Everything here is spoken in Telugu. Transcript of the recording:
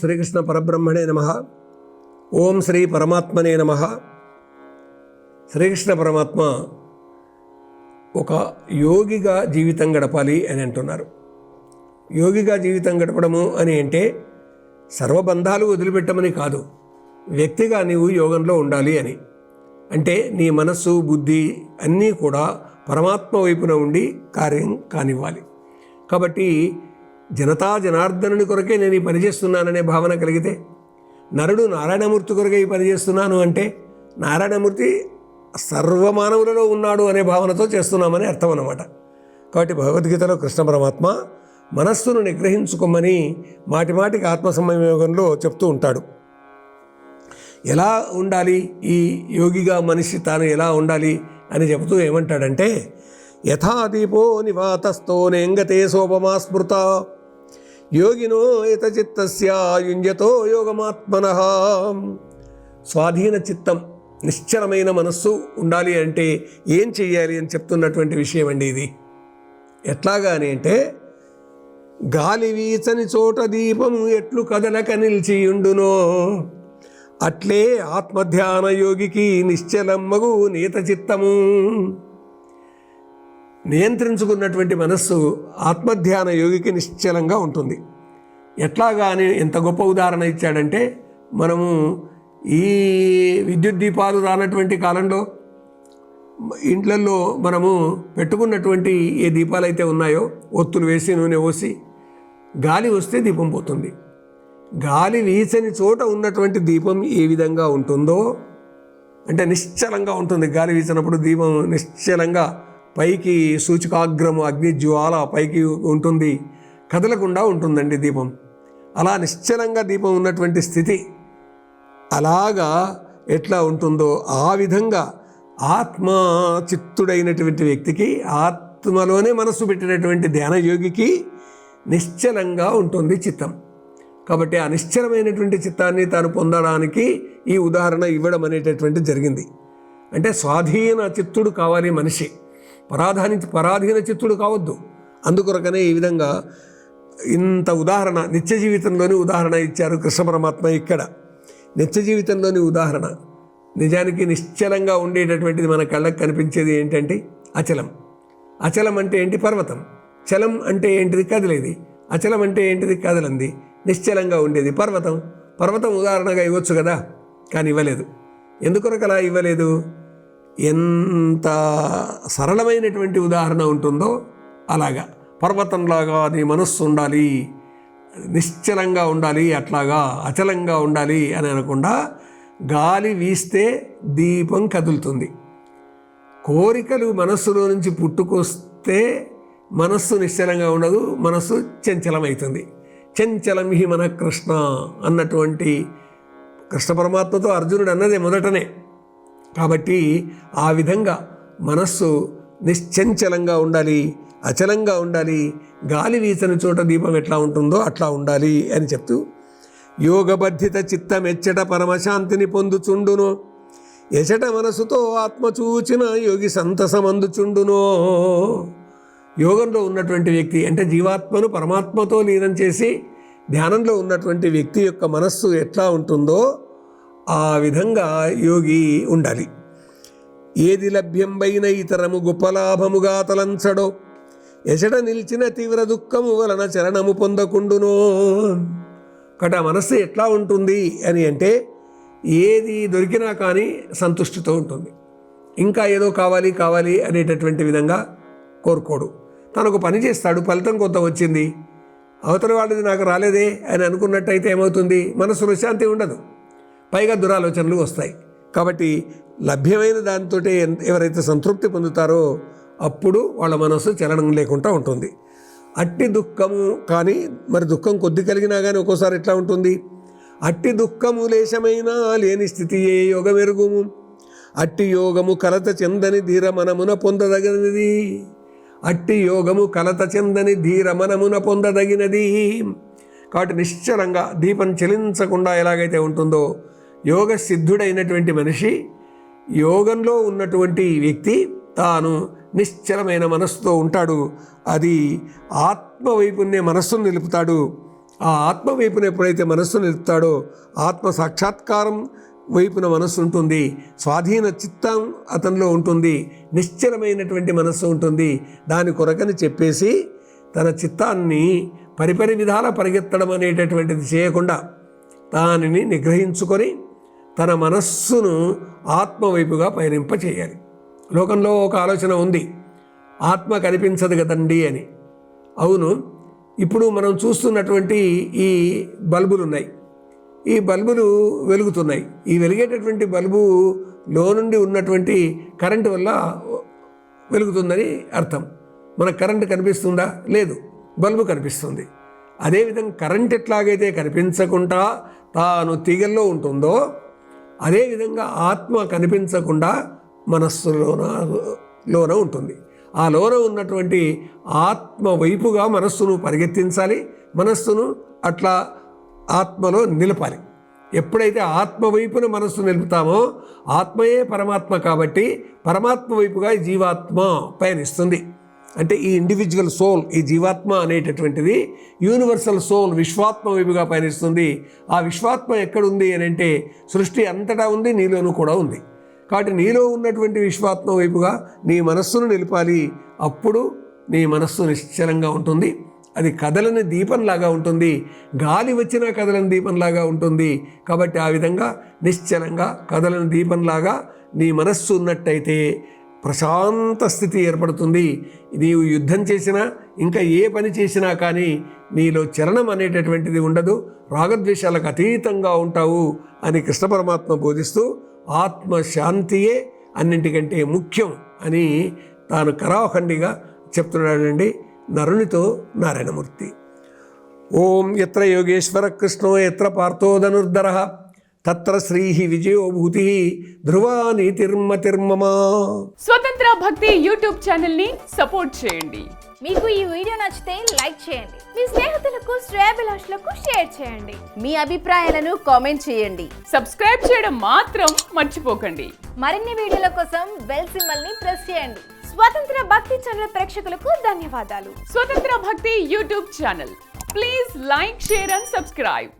శ్రీకృష్ణ పరబ్రహ్మణే నమః. ఓం శ్రీ పరమాత్మనే నమః. శ్రీకృష్ణ పరమాత్మ ఒక యోగిగా జీవితం గడపాలి అని అంటున్నారు. యోగిగా జీవితం గడపడము అని అంటే సర్వబంధాలు వదిలిపెట్టమని కాదు, వ్యక్తిగా నీవు యోగంలో ఉండాలి అని. అంటే నీ మనస్సు బుద్ధి అన్నీ కూడా పరమాత్మ వైపున ఉండి కార్యం కానివ్వాలి. కాబట్టి జనతా జనార్దనుని కొరకే నేను ఈ పని చేస్తున్నాననే భావన కలిగితే, నరుడు నారాయణమూర్తి కొరకే ఈ పని చేస్తున్నాను అంటే నారాయణమూర్తి సర్వమానవులలో ఉన్నాడు అనే భావనతో చేస్తున్నామని అర్థం అన్నమాట. కాబట్టి భగవద్గీతలో కృష్ణ పరమాత్మ మనస్సును నిగ్రహించుకోమని మాటిమాటికి ఆత్మసంయమయోగంలో చెప్తూ ఉంటాడు. ఎలా ఉండాలి ఈ యోగిగా మనిషి తాను ఎలా ఉండాలి అని చెబుతూ ఏమంటాడంటే, యథా దీపో నివాతస్థో నేంగతే సోపమా స్మృత యోగినో యతచిత్తస్య యుంజతో యోగమాత్మనః. స్వాధీన చిత్తం, నిశ్చలమైన మనస్సు ఉండాలి అంటే ఏం చెయ్యాలి అని చెప్తున్నటువంటి విషయం అండి ఇది. ఎట్లాగా అని అంటే, గాలి వీచని చోట దీపము ఎట్లు కదలక నిలిచియుండునో అట్లే ఆత్మధ్యాన యోగికి నిశ్చలమ్మగు నీత చిత్తము. నియంత్రించుకున్నటువంటి మనస్సు ఆత్మధ్యాన యోగికి నిశ్చలంగా ఉంటుంది. ఎట్లాగా అని ఎంత గొప్ప ఉదాహరణ ఇచ్చాడంటే, మనము ఈ విద్యుత్ దీపాలు రానటువంటి కాలంలో ఇంట్లల్లో మనము పెట్టుకున్నటువంటి ఏ దీపాలు అయితే ఉన్నాయో ఒత్తులు వేసి నూనె పోసి గాలి వస్తే దీపం పోతుంది. గాలి వీచని చోట ఉన్నటువంటి దీపం ఏ విధంగా ఉంటుందో అంటే నిశ్చలంగా ఉంటుంది. గాలి వీచినప్పుడు దీపం నిశ్చలంగా పైకి సూచికాగ్రము అగ్ని జ్వాల పైకి ఉంటుంది, కదలకుండా ఉంటుందండి దీపం. అలా నిశ్చలంగా దీపం ఉన్నటువంటి స్థితి అలాగా ఎట్లా ఉంటుందో ఆ విధంగా ఆత్మ చిత్తుడైనటువంటి వ్యక్తికి, ఆత్మలోనే మనస్సు పెట్టినటువంటి ధ్యానయోగికి నిశ్చలంగా ఉంటుంది చిత్తం. కాబట్టి ఆ నిశ్చలమైనటువంటి చిత్తాన్ని తాను పొందడానికి ఈ ఉదాహరణ ఇవ్వడం అనేటటువంటి జరిగింది. అంటే స్వాధీన చిత్తుడు కావాలి మనిషి, పరాధీన చిత్తుడు కావద్దు. అందుకొరకనే ఈ విధంగా ఇంత ఉదాహరణ నిత్య జీవితంలోని ఉదాహరణ ఇచ్చారు కృష్ణ పరమాత్మ. ఇక్కడ నిత్య జీవితంలోని ఉదాహరణ నిజానికి నిశ్చలంగా ఉండేటటువంటిది మన కళ్ళకు కనిపించేది ఏంటంటే అచలం. అచలం అంటే ఏంటి? పర్వతం. చలం అంటే ఏంటిది? కదిలేది. అచలం అంటే ఏంటిది? కదలంది. నిశ్చలంగా ఉండేది పర్వతం. పర్వతం ఉదాహరణగా ఇవ్వచ్చు కదా, కానీ ఇవ్వలేదు. ఎందుకొరకు అలా ఇవ్వలేదు? ఎంత సరళమైనటువంటి ఉదాహరణ ఉంటుందో అలాగా పర్వతంలాగా నీ మనస్సు ఉండాలి, నిశ్చలంగా ఉండాలి, అట్లాగా అచలంగా ఉండాలి అని అనకుండా గాలి వీస్తే దీపం కదులుతుంది. కోరికలు మనస్సులో నుంచి పుట్టుకొస్తే మనస్సు నిశ్చలంగా ఉండదు, మనస్సు చంచలమవుతుంది. చంచలం హి మన కృష్ణ అన్నటువంటి కృష్ణ పరమాత్మతో అర్జునుడు అన్నదే మొదటనే. కాబట్టి ఆ విధంగా మనస్సు నిశ్చంచలంగా ఉండాలి, అచలంగా ఉండాలి. గాలి వీచని చోట దీపం ఎట్లా ఉంటుందో అట్లా ఉండాలి అని చెప్తూ, యోగబద్ధిత చిత్తం ఎచ్చట పరమశాంతిని పొందుచుండునో ఎచట మనసుతో ఆత్మ చూచిన యోగి సంతసమందుచుండునో. యోగంలో ఉన్నటువంటి వ్యక్తి అంటే జీవాత్మను పరమాత్మతో లీనం చేసి ధ్యానంలో ఉన్నటువంటి వ్యక్తి యొక్క మనస్సు ఎట్లా ఉంటుందో ఆ విధంగా యోగి ఉండాలి. ఏది లభ్యంబైన ఇతరము గొప్ప లాభముగా తలంచడో ఎచట నిలిచిన తీవ్ర దుఃఖము వలన చరణము పొందకుండునో. కాబట్టి ఆ మనస్సు ఎట్లా ఉంటుంది అని అంటే, ఏది దొరికినా కానీ సంతుష్టితో ఉంటుంది. ఇంకా ఏదో కావాలి కావాలి అనేటటువంటి విధంగా కోరుకోడు. తనకు పని చేస్తాడు, ఫలితం కొంత వచ్చింది, అవతల వాళ్ళది నాకు రాలేదే అని అనుకున్నట్టయితే ఏమవుతుంది? మనసులో శాంతి ఉండదు, పైగా దురాలోచనలు వస్తాయి. కాబట్టి లభ్యమైన దానితో ఎవరైతే సంతృప్తి పొందుతారో అప్పుడు వాళ్ళ మనసు చలనం లేకుండా ఉంటుంది. అట్టి దుఃఖము కానీ, మరి దుఃఖం కొద్ది కలిగినా కానీ ఒక్కోసారి ఎట్లా ఉంటుంది? అట్టి దుఃఖము లేశమైనా లేని స్థితి ఏ యోగమెరుగుము, అట్టి యోగము కలత చెందని ధీర మనమున పొందదగినది. అట్టి యోగము కలత చెందని ధీర మనమున పొందదగినది. కాబట్టి నిశ్చలంగా దీపం చెలించకుండా ఎలాగైతే ఉంటుందో యోగ సిద్ధుడైనటువంటి మనిషి, యోగంలో ఉన్నటువంటి వ్యక్తి తాను నిశ్చలమైన మనస్సుతో ఉంటాడు. అది ఆత్మ వైపునే మనస్సును నిలుపుతాడు. ఆ ఆత్మ వైపున ఎప్పుడైతే మనస్సు నిలుపుతాడో ఆత్మ సాక్షాత్కారం వైపున మనస్సు ఉంటుంది, స్వాధీన చిత్తం అతనిలో ఉంటుంది, నిశ్చలమైనటువంటి మనస్సు ఉంటుంది. దాని కొరకని చెప్పేసి తన చిత్తాన్ని పరిపరి విధాల పరిగెత్తడం అనేటటువంటిది చేయకుండా దానిని నిగ్రహించుకొని తన మనస్సును ఆత్మవైపుగా పయనింప చేయాలి. లోకంలో ఒక ఆలోచన ఉంది, ఆత్మ కనిపించదు కదండి అని. అవును, ఇప్పుడు మనం చూస్తున్నటువంటి ఈ బల్బులు ఉన్నాయి, ఈ బల్బులు వెలుగుతున్నాయి. ఈ వెలిగేటటువంటి బల్బులో నుండి ఉన్నటువంటి కరెంటు వల్ల వెలుగుతుందని అర్థం. మనకు కరెంటు కనిపిస్తుందా? లేదు, బల్బు కనిపిస్తుంది. అదేవిధంగా కరెంట్ ఎట్లాగైతే కనిపించకుండా తాను తీగల్లో ఉంటుందో అదేవిధంగా ఆత్మ కనిపించకుండా మనస్సులోన ఉంటుంది. ఆ లోన ఉన్నటువంటి ఆత్మ వైపుగా మనస్సును పరిగెత్తించాలి, మనస్సును అట్లా ఆత్మలో నిలపాలి. ఎప్పుడైతే ఆత్మ వైపున మనస్సు నిలుపుతామో ఆత్మయే పరమాత్మ కాబట్టి పరమాత్మ వైపుగా ఈ జీవాత్మ పయనిస్తుంది. అంటే ఈ ఇండివిజువల్ సోల్, ఈ జీవాత్మ అనేటటువంటిది యూనివర్సల్ సోల్ విశ్వాత్మ వైపుగా పయనిస్తుంది. ఆ విశ్వాత్మ ఎక్కడుంది అని అంటే సృష్టి అంతటా ఉంది, నీలోనూ కూడా ఉంది. కాబట్టి నీలో ఉన్నటువంటి విశ్వాత్మ వైపుగా నీ మనస్సును నిలపాలి. అప్పుడు నీ మనస్సు నిశ్చలంగా ఉంటుంది. అది కదలని దీపంలాగా ఉంటుంది, గాలి వచ్చినా కదలని దీపంలాగా ఉంటుంది. కాబట్టి ఆ విధంగా నిశ్చలంగా కదలని దీపంలాగా నీ మనస్సు ఉన్నట్టయితే ప్రశాంత స్థితి ఏర్పడుతుంది. నీవు యుద్ధం చేసినా ఇంకా ఏ పని చేసినా కానీ నీలో చలనం అనేటటువంటిది ఉండదు, రాగద్వేషాలకు అతీతంగా ఉంటావు అని కృష్ణ పరమాత్మ బోధిస్తూ ఆత్మశాంతియే అన్నింటికంటే ముఖ్యం అని తాను కరాఖండిగా చెప్తున్నాడండి నరునితో నారాయణమూర్తి. ఓం యత్ర యోగేశ్వర కృష్ణో యత్ర పార్థో ధనుర్ధరః తత్ర శ్రీ విజయో భూతి ధ్రువా నీతిర్మతిర్మమ. స్వతంత్ర భక్తి యూట్యూబ్ ఛానల్ ని సపోర్ట్ చేయండి. మీకు ఈ వీడియో నచ్చితే లైక్ చేయండి, మీ స్నేహితులకు శ్రేయాభిలాషులకు షేర్ చేయండి, మీ అభిప్రాయాలను కామెంట్ చేయండి, సబ్స్క్రైబ్ చేయడం మాత్రం మర్చిపోకండి. మరిన్ని వీడియోల కోసం బెల్ సింబల్ ని ప్రెస్ చేయండి. స్వతంత్ర భక్తి ఛానల్ ప్రేక్షకులకు ధన్యవాదాలు. స్వతంత్ర భక్తి YouTube channel, please like, share and subscribe.